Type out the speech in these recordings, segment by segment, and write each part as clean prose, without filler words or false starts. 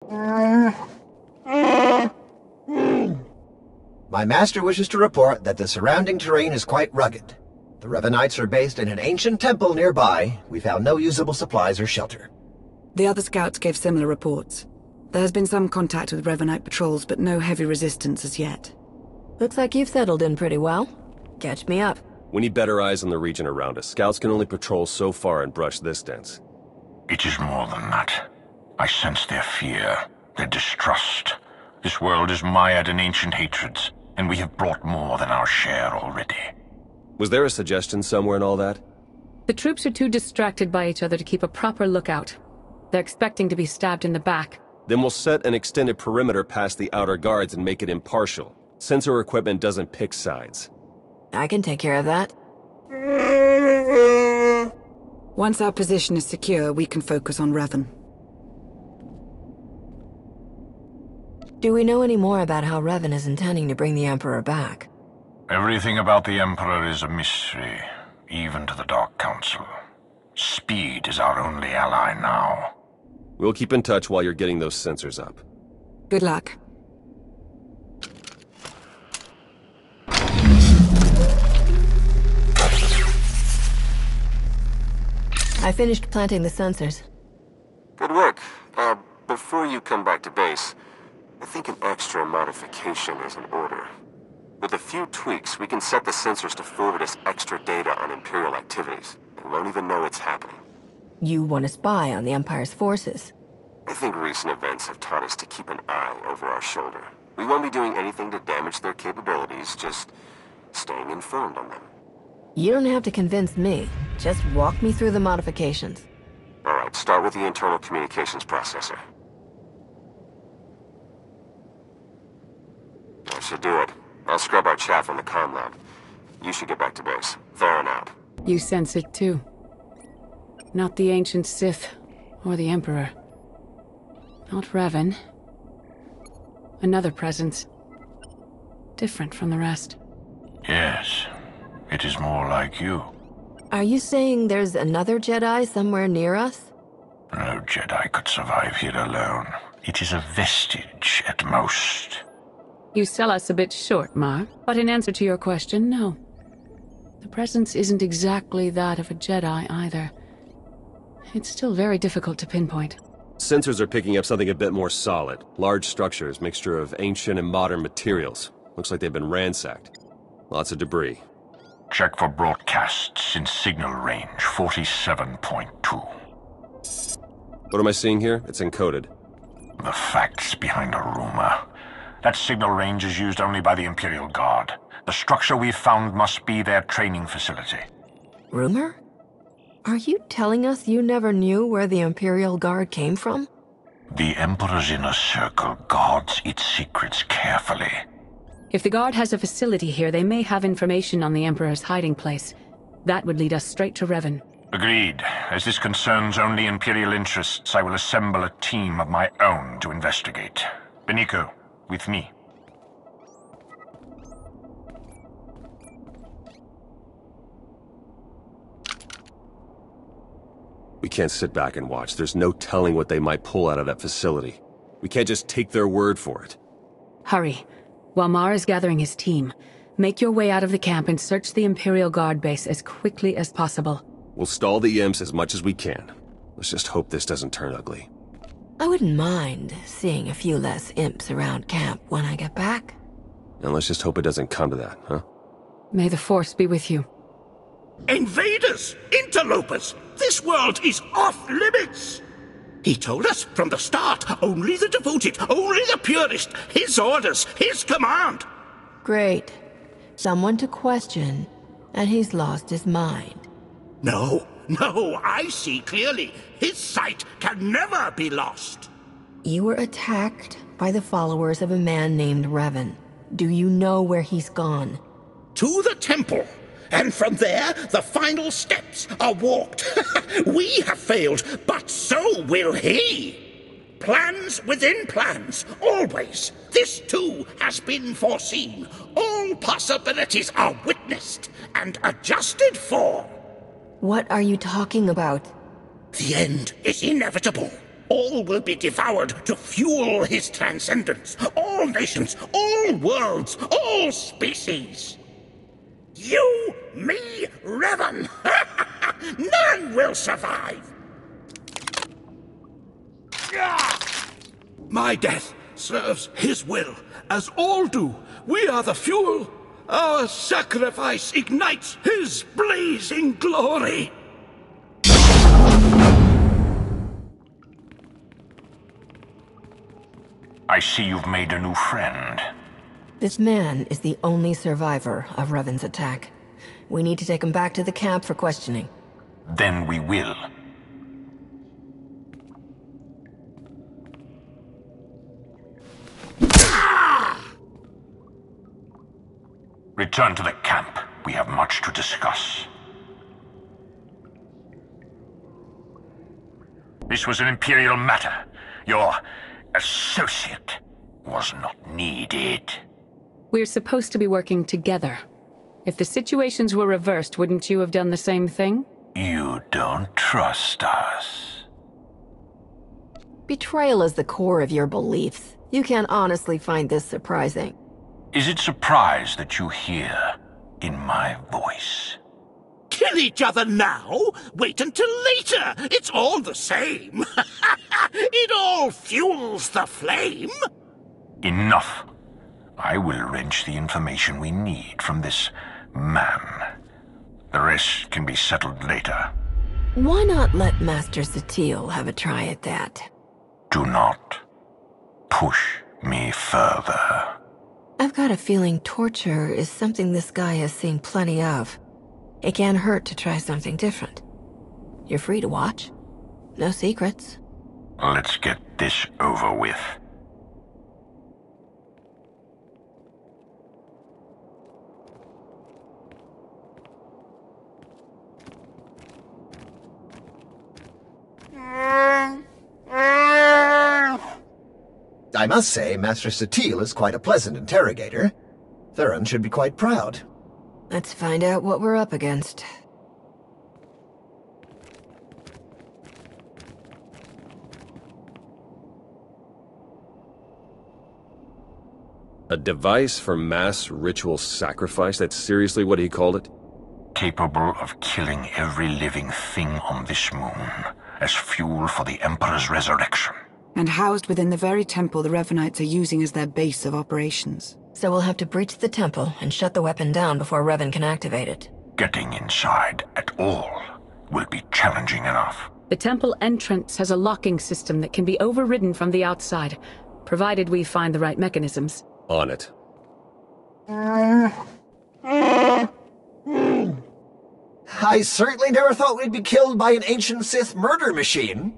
My master wishes to report that the surrounding terrain is quite rugged. The Revenites are based in an ancient temple nearby. We found no usable supplies or shelter. The other scouts gave similar reports. There has been some contact with Revenite patrols, but no heavy resistance as yet. Looks like you've settled in pretty well. Catch me up. We need better eyes on the region around us. Scouts can only patrol so far and brush this dense. It is more than that. I sense their fear, their distrust. This world is mired in ancient hatreds, and we have brought more than our share already. Was there a suggestion somewhere in all that? The troops are too distracted by each other to keep a proper lookout. They're expecting to be stabbed in the back. Then we'll set an extended perimeter past the outer guards and make it impartial. Sensor equipment doesn't pick sides. I can take care of that. Once our position is secure, we can focus on Revan. Do we know any more about how Revan is intending to bring the Emperor back? Everything about the Emperor is a mystery, even to the Dark Council. Speed is our only ally now. We'll keep in touch while you're getting those sensors up. Good luck. I finished planting the sensors. Good work. Before you come back to base, I think an extra modification is in order. With a few tweaks, we can set the sensors to forward us extra data on Imperial activities, and won't even know it's happening. You want to spy on the Empire's forces? I think recent events have taught us to keep an eye over our shoulder. We won't be doing anything to damage their capabilities, just staying informed on them. You don't have to convince me. Just walk me through the modifications. Alright, start with the internal communications processor. That should do it. I'll scrub our chaff on the comm lab. You should get back to base. Theron out. You sense it too. Not the ancient Sith, or the Emperor. Not Revan. Another presence. Different from the rest. Yes, it is more like you. Are you saying there's another Jedi somewhere near us? No Jedi could survive here alone. It is a vestige at most. You sell us a bit short, Mar, but in answer to your question, no. The presence isn't exactly that of a Jedi either. It's still very difficult to pinpoint. Sensors are picking up something a bit more solid. Large structures, mixture of ancient and modern materials. Looks like they've been ransacked. Lots of debris. Check for broadcasts in signal range 47.2. What am I seeing here? It's encoded. The facts behind a rumor. That signal range is used only by the Imperial Guard. The structure we've found must be their training facility. Rumor? Are you telling us you never knew where the Imperial Guard came from? The Emperor's inner circle guards its secrets carefully. If the Guard has a facility here, they may have information on the Emperor's hiding place. That would lead us straight to Revan. Agreed. As this concerns only Imperial interests, I will assemble a team of my own to investigate. Beniko, with me. We can't sit back and watch. There's no telling what they might pull out of that facility. We can't just take their word for it. Hurry. While Mar is gathering his team, make your way out of the camp and search the Imperial Guard base as quickly as possible. We'll stall the imps as much as we can. Let's just hope this doesn't turn ugly. I wouldn't mind seeing a few less imps around camp when I get back. And let's just hope it doesn't come to that, huh? May the Force be with you. Invaders! Interlopers! This world is off limits! He told us from the start, only the devoted, only the purest, his orders, his command! Great. Someone to question, and he's lost his mind. No, I see clearly. His sight can never be lost. You were attacked by the followers of a man named Revan. Do you know where he's gone? To the temple. And from there, the final steps are walked. We have failed, but so will he. Plans within plans, always. This too has been foreseen. All possibilities are witnessed and adjusted for. What are you talking about? The end is inevitable. All will be devoured to fuel his transcendence. All nations, all worlds, all species. You, me, Revan. None will survive. My death serves his will, as all do. We are the fuel. Our sacrifice ignites his blazing glory. I see you've made a new friend. This man is the only survivor of Revan's attack. We need to take him back to the camp for questioning. Then we will. Return to the camp. We have much to discuss. This was an Imperial matter. Your associate was not needed. We're supposed to be working together. If the situations were reversed, wouldn't you have done the same thing? You don't trust us. Betrayal is the core of your beliefs. You can't honestly find this surprising. Is it surprise that you hear in my voice? Kill each other now? Wait until later. It's all the same. It all fuels the flame. Enough. I will wrench the information we need from this man. The rest can be settled later. Why not let Master Satil have a try at that? Do not push me further. I've got a feeling torture is something this guy has seen plenty of. It can't hurt to try something different. You're free to watch. No secrets. Let's get this over with. I must say, Master Satil is quite a pleasant interrogator. Thurin should be quite proud. Let's find out what we're up against. A device for mass ritual sacrifice? That's seriously what he called it? Capable of killing every living thing on this moon as fuel for the Emperor's resurrection. And housed within the very temple the Revanites are using as their base of operations. So we'll have to breach the temple and shut the weapon down before Revan can activate it. Getting inside at all will be challenging enough. The temple entrance has a locking system that can be overridden from the outside, provided we find the right mechanisms. On it. I certainly never thought we'd be killed by an ancient Sith murder machine.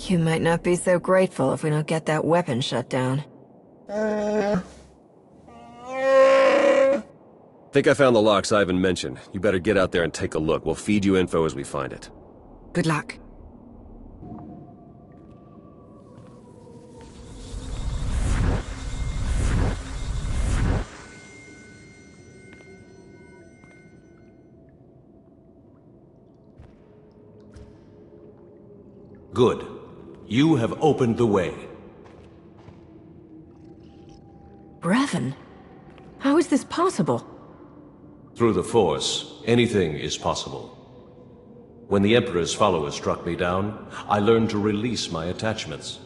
You might not be so grateful if we don't get that weapon shut down. Think I found the locks Yavin mentioned. You better get out there and take a look. We'll feed you info as we find it. Good luck. Good. You have opened the way. Revan? How is this possible? Through the Force, anything is possible. When the Emperor's followers struck me down, I learned to release my attachments.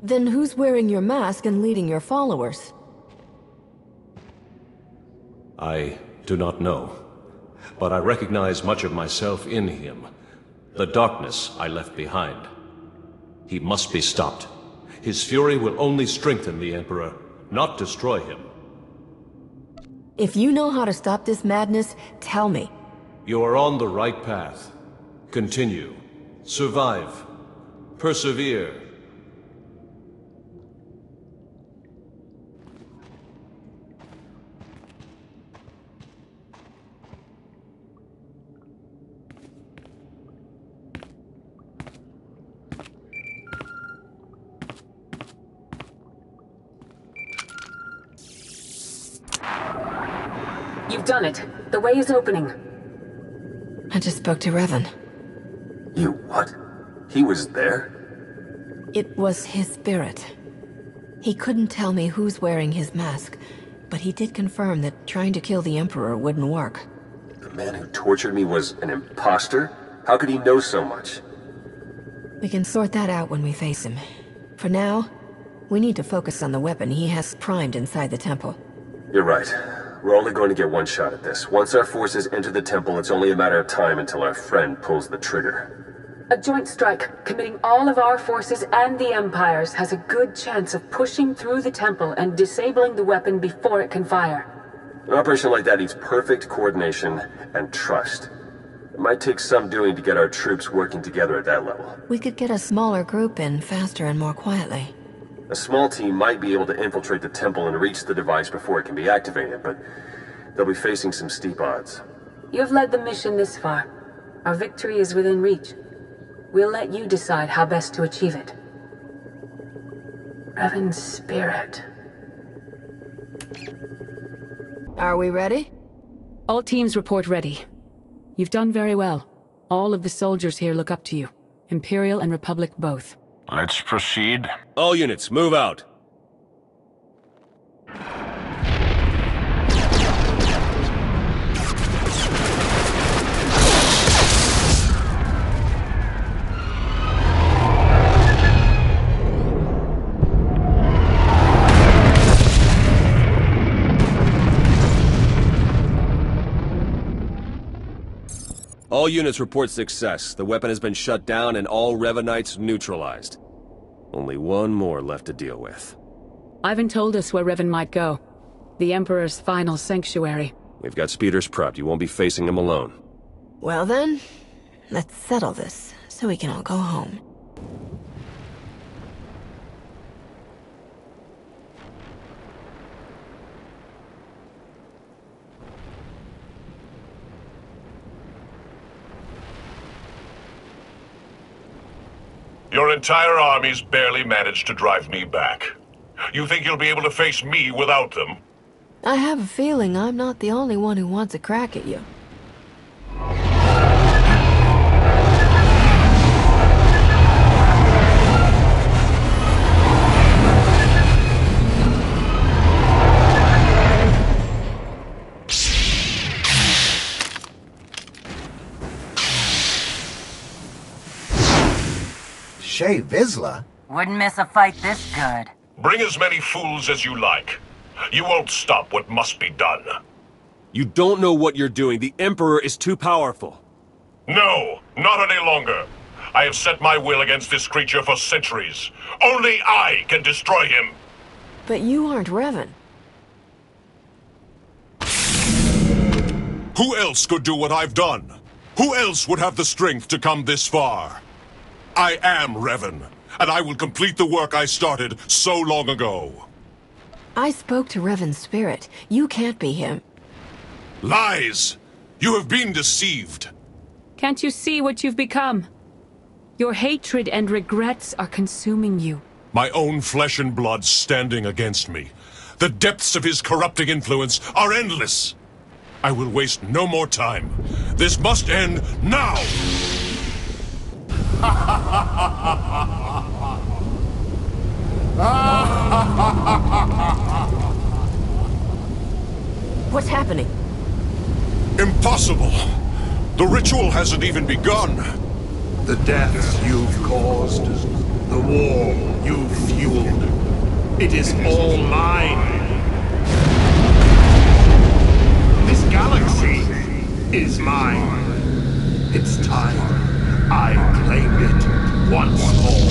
Then who's wearing your mask and leading your followers? I do not know, but I recognize much of myself in him. The darkness I left behind. He must be stopped. His fury will only strengthen the Emperor, not destroy him. If you know how to stop this madness, tell me. You are on the right path. Continue. Survive. Persevere. You've done it. The way is opening. I just spoke to Revan. You what? He was there? It was his spirit. He couldn't tell me who's wearing his mask, but he did confirm that trying to kill the Emperor wouldn't work. The man who tortured me was an imposter? How could he know so much? We can sort that out when we face him. For now, we need to focus on the weapon he has primed inside the temple. You're right. We're only going to get one shot at this. Once our forces enter the temple, it's only a matter of time until our friend pulls the trigger. A joint strike, committing all of our forces and the Empire's, has a good chance of pushing through the temple and disabling the weapon before it can fire. An operation like that needs perfect coordination and trust. It might take some doing to get our troops working together at that level. We could get a smaller group in faster and more quietly. A small team might be able to infiltrate the temple and reach the device before it can be activated, but they'll be facing some steep odds. You have led the mission this far. Our victory is within reach. We'll let you decide how best to achieve it. Revan's spirit. Are we ready? All teams report ready. You've done very well. All of the soldiers here look up to you. Imperial and Republic both. Let's proceed. All units, move out. All units report success. The weapon has been shut down and all Revanites neutralized. Only one more left to deal with. Yavin told us where Revan might go. The Emperor's final sanctuary. We've got speeders prepped. You won't be facing him alone. Well then, let's settle this so we can all go home. Your entire army's barely managed to drive me back. You think you'll be able to face me without them? I have a feeling I'm not the only one who wants a crack at you. Shay Vizsla? Wouldn't miss a fight this good. Bring as many fools as you like. You won't stop what must be done. You don't know what you're doing. The Emperor is too powerful. No, not any longer. I have set my will against this creature for centuries. Only I can destroy him. But you aren't Revan. Who else could do what I've done? Who else would have the strength to come this far? I am Revan, and I will complete the work I started so long ago. I spoke to Revan's spirit. You can't be him. Lies! You have been deceived. Can't you see what you've become? Your hatred and regrets are consuming you. My own flesh and blood standing against me. The depths of his corrupting influence are endless. I will waste no more time. This must end now! What's happening? Impossible! The ritual hasn't even begun. The deaths you've caused, the war you've fueled, it is all mine. This galaxy is mine. It's time I claimed it once more.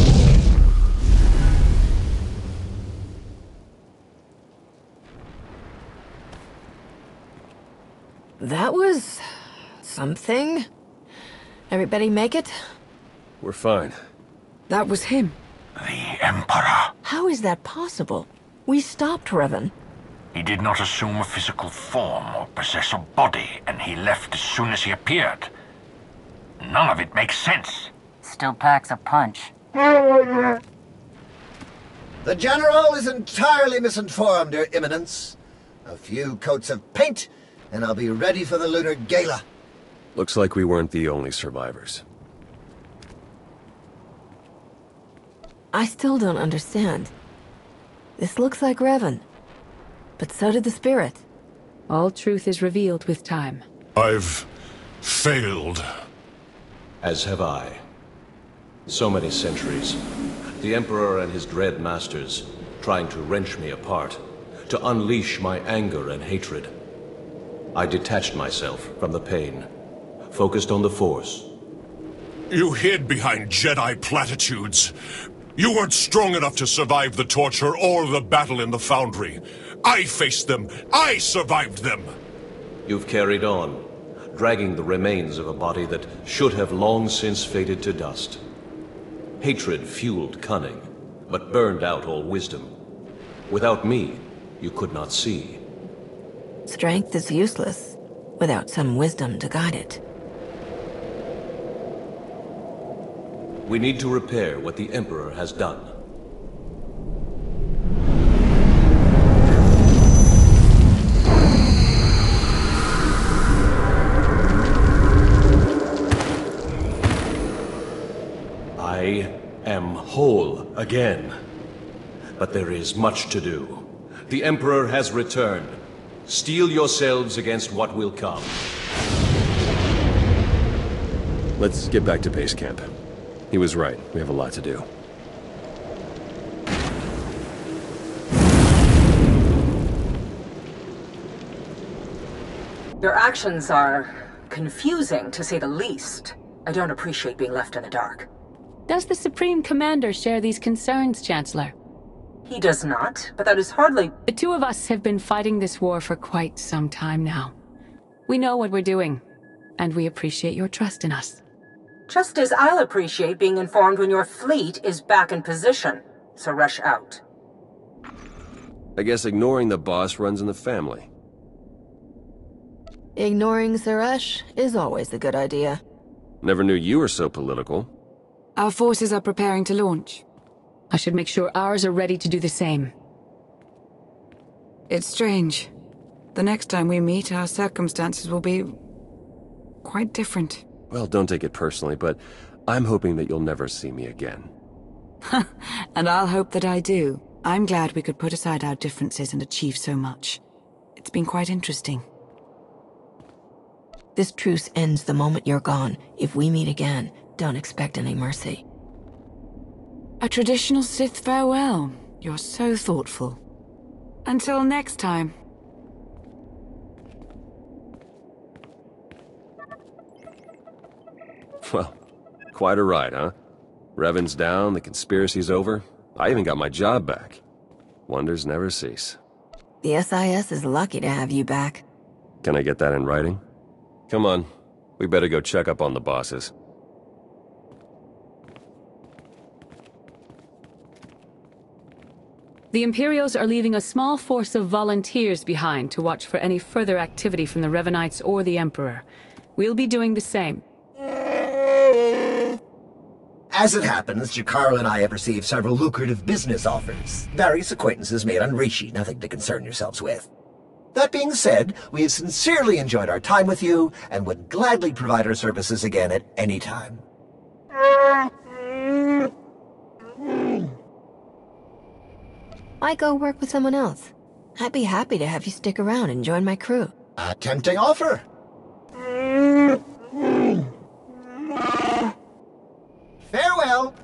That was... something? Everybody make it? We're fine. That was him. The Emperor. How is that possible? We stopped Revan. He did not assume a physical form or possess a body, and he left as soon as he appeared. None of it makes sense. Still packs a punch. The General is entirely misinformed, Your Eminence. A few coats of paint, and I'll be ready for the Lunar Gala. Looks like we weren't the only survivors. I still don't understand. This looks like Revan. But so did the spirit. All truth is revealed with time. I've failed. As have I. So many centuries. The Emperor and his dread masters, trying to wrench me apart, to unleash my anger and hatred. I detached myself from the pain, focused on the Force. You hid behind Jedi platitudes. You weren't strong enough to survive the torture or the battle in the Foundry. I faced them. I survived them. You've carried on, dragging the remains of a body that should have long since faded to dust. Hatred fueled cunning, but burned out all wisdom. Without me, you could not see. Strength is useless without some wisdom to guide it. We need to repair what the Emperor has done. I am whole again. But there is much to do. The Emperor has returned. Steel yourselves against what will come. Let's get back to base camp. He was right. We have a lot to do. Your actions are confusing, to say the least. I don't appreciate being left in the dark. Does the Supreme Commander share these concerns, Chancellor? He does not, but that is hardly... The two of us have been fighting this war for quite some time now. We know what we're doing, and we appreciate your trust in us. Just as I'll appreciate being informed when your fleet is back in position, so rush out. I guess ignoring the boss runs in the family. Ignoring Suresh is always a good idea. Never knew you were so political. Our forces are preparing to launch. I should make sure ours are ready to do the same. It's strange. The next time we meet, our circumstances will be quite different. Well, don't take it personally, but I'm hoping that you'll never see me again. And I'll hope that I do. I'm glad we could put aside our differences and achieve so much. It's been quite interesting. This truce ends the moment you're gone. If we meet again, don't expect any mercy. A traditional Sith farewell. You're so thoughtful. Until next time. Well, quite a ride, huh? Revan's down, the conspiracy's over. I even got my job back. Wonders never cease. The SIS is lucky to have you back. Can I get that in writing? Come on, we better go check up on the bosses. The Imperials are leaving a small force of volunteers behind to watch for any further activity from the Revanites or the Emperor. We'll be doing the same. As it happens, Jakaro and I have received several lucrative business offers. Various acquaintances made on Rishi, nothing to concern yourselves with. That being said, we have sincerely enjoyed our time with you, and would gladly provide our services again at any time. Why go work with someone else? I'd be happy to have you stick around and join my crew. A tempting offer. Farewell.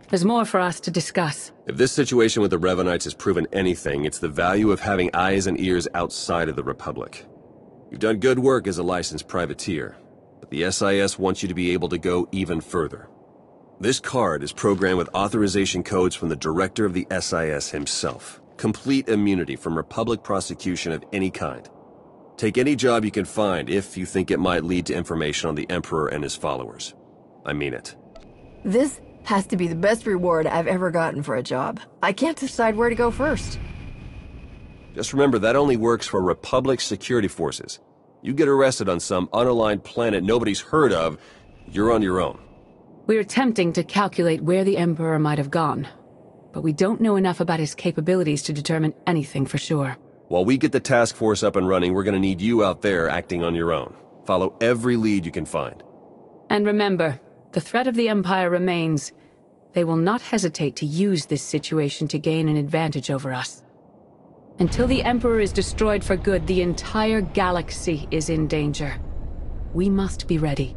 There's more for us to discuss. If this situation with the Revanites has proven anything, it's the value of having eyes and ears outside of the Republic. You've done good work as a licensed privateer, but the SIS wants you to be able to go even further. This card is programmed with authorization codes from the director of the SIS himself. Complete immunity from Republic prosecution of any kind. Take any job you can find if you think it might lead to information on the Emperor and his followers. I mean it. This has to be the best reward I've ever gotten for a job. I can't decide where to go first. Just remember, that only works for Republic security forces. You get arrested on some unaligned planet nobody's heard of, you're on your own. We're attempting to calculate where the Emperor might have gone, but we don't know enough about his capabilities to determine anything for sure. While we get the task force up and running, we're gonna need you out there acting on your own. Follow every lead you can find. And remember, the threat of the Empire remains. They will not hesitate to use this situation to gain an advantage over us. Until the Emperor is destroyed for good, the entire galaxy is in danger. We must be ready.